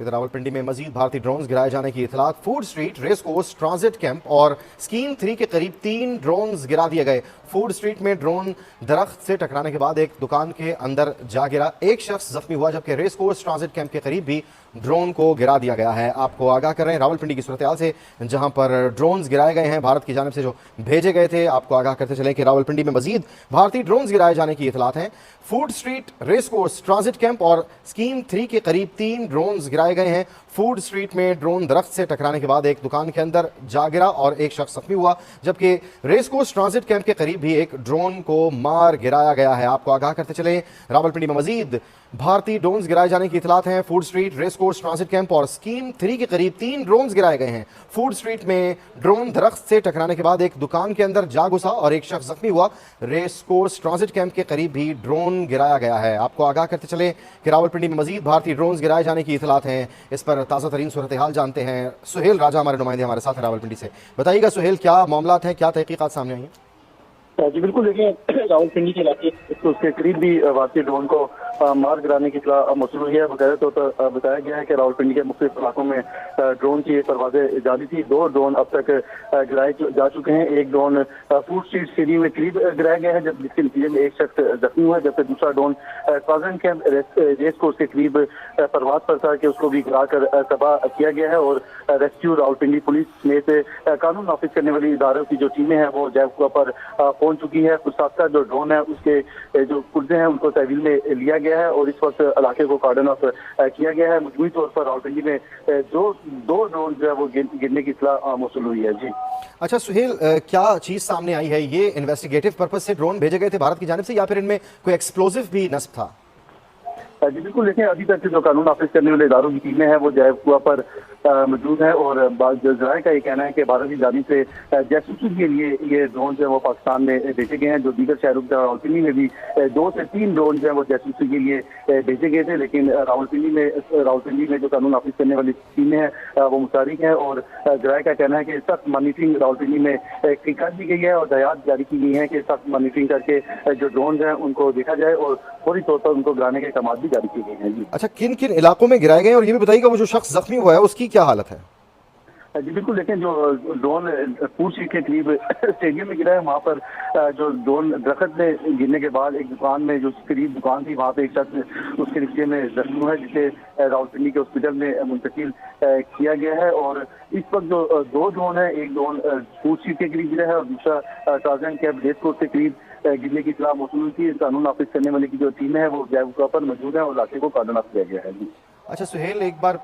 इधर रावलपिंडी में मजीद भारतीय ड्रोन्स गिराए जाने की इतलात। Food street, race course, transit camp और स्कीम 3 के करीब 3 ड्रोन्स गिरा दिए गए। फूड स्ट्रीट में ड्रोन दरख्त से टकराने के बाद एक दुकान के अंदर जा गिरा, एक शख्स जख्मी हुआ, जबकि रेस कोर्स ट्रांजिट कैंप के करीब भी ड्रोन को गिरा दिया गया है। आपको आगाह कर रहे हैं रावलपिंडी की सूरत हाल से, जहां पर ड्रोन्स गिराए गए हैं भारत की जानिब से जो भेजे गए थे। आपको आगाह करते चले कि रावलपिंडी में मजीद भारतीय ड्रोन्स गिराए जाने की इतलात हैं। Food street, race course, transit camp और स्कीम 3 के करीब 3 ड्रोन्स गिराए गए हैं। फूड स्ट्रीट में ड्रोन दरख्त से टकराने के बाद एक दुकान के अंदर जा गिरा और एक शख्स जख्मी हुआ, जबकि रेस कोर्स ट्रांजिट कैंप के करीब भी एक ड्रोन को मार गिराया गया है। आपको आगाह करते चले रावलपिंडी में मजीद भारतीय ड्रोन्स गिराए जाने की इतलात हैं। Food street, race course, transit camp और स्कीम 3 के करीब 3 ड्रोन्स गिराए गए हैं। फूड स्ट्रीट में ड्रोन दरख्त से टकराने के बाद एक दुकान के अंदर जा घुसा और एक शख्स जख्मी हुआ। रेस कोर्स ट्रांजिट कैंप के करीब भी ड्रोन गिराया गया है। आपको आगाह करते चले कि रावलपिंडी में मजीद भारतीय ड्रोन्स गिराए जाने की इतलात हैं। इस पर ताज़ा तरीन सूरत हाल जानते हैं। सुहेल राजा हमारे नुमाइंदे हमारे साथ हैं रावलपिंडी से। बताइएगा सुहेल, क्या मामला है, क्या तहकीकात सामने आई हैं? जी बिल्कुल, देखिए रावलपिंडी के इलाके उसके करीब भी भारतीय ड्रोन को मार गिराने की इत्तला मौसूल हुई है। बकायदा तौर पर बताया गया है कि रावलपिंडी के मुख्तलिफ इलाकों में ड्रोन की परवाजें जारी थी। 2 ड्रोन अब तक गिराए जा चुके हैं। एक ड्रोन फूड स्ट्रीट एरिया में करीब गिराया गया है, जब जिसके नतीजे में एक शख्स जख्मी हुआ है, जबकि दूसरा drone transit camp race course के करीब परवाज पर था कि उसको भी गिरा कर तबाह किया गया है। और रेस्क्यू, रावलपिंडी पुलिस समेत कानून नाफिज करने वाली इदारों की जो टीमें हैं वो जैकुआ पर पहुंच चुकी है। कुछ साथ साथ जो ड्रोन है उसके जो पुर्जे हैं उनको तहवील में लिया गया है और इस वक्त इलाके को कार्डन ऑफ किया गया है। मजमूई तौर पर रावलपिंडी में दो ड्रोन जो है वो गिरने की इत्तला मौसूल हुई है। जी अच्छा सुहेल, क्या चीज सामने आई है? ये इन्वेस्टिगेटिव पर्पज से ड्रोन भेजे गए थे भारत की जानिब से या फिर इनमें कोई एक्सप्लोजिव भी नस्ब था? जी बिल्कुल, देखिए अभी तक जो कानून नाफिज करने वाले इदारों की टीमें हैं वो जैकुआ पर मौजूद है और जराये का ये कहना है कि भारत की जानिब से जासूसी के लिए ये ड्रोन जो है वो पाकिस्तान में भेजे गए हैं। जो दीगर शहरों की रावलपिंडी में भी 2 से 3 ड्रोन जो है वो जासूसी के लिए भेजे गए थे, लेकिन रावलपिंडी में जो कानून नाफिज करने वाली टीमें हैं वो मुतारिक है और जराये का कहना है कि सख्त मॉनिटरिंग रावलपिंडी में कर दी गई है और हदायत जारी की गई है कि सख्त मॉनिटरिंग करके जो ड्रोन हैं उनको देखा जाए और फौरी तौर पर उनको गिराने के इकदाम भी जारी किए गए हैं। जी अच्छा, किन किन इलाकों में गिराए गए और ये भी बताइएगा वो जो शख्स जख्मी हुआ है उसकी क्या हालत है? जी बिल्कुल, देखें जो ड्रोन फूड स्ट्रीट के करीब स्टेडियम में गिरा है, वहाँ पर जो ड्रोन दरख्त में गिरने के बाद एक दुकान में जो करीब दुकान थी वहाँ पे एक शख्स उसके नीचे में जख्मी हुआ है, जिसे रावलपिंडी के हॉस्पिटल में मुंतकिल किया गया है। और इस वक्त जो 2 ड्रोन है, एक ड्रोन फूड स्ट्रीट के करीब गिरा है और दूसरा ट्रांजिट कैंप रेस कोर्स के करीब गिरने की इत्तला मौसूल हुई थी। कानून नाफिज करने वाली की जो टीम है वो जैकुआ पर मौजूद है और इलाके को कार्डन ऑफ किया गया है। अच्छा सुहेल, एक बार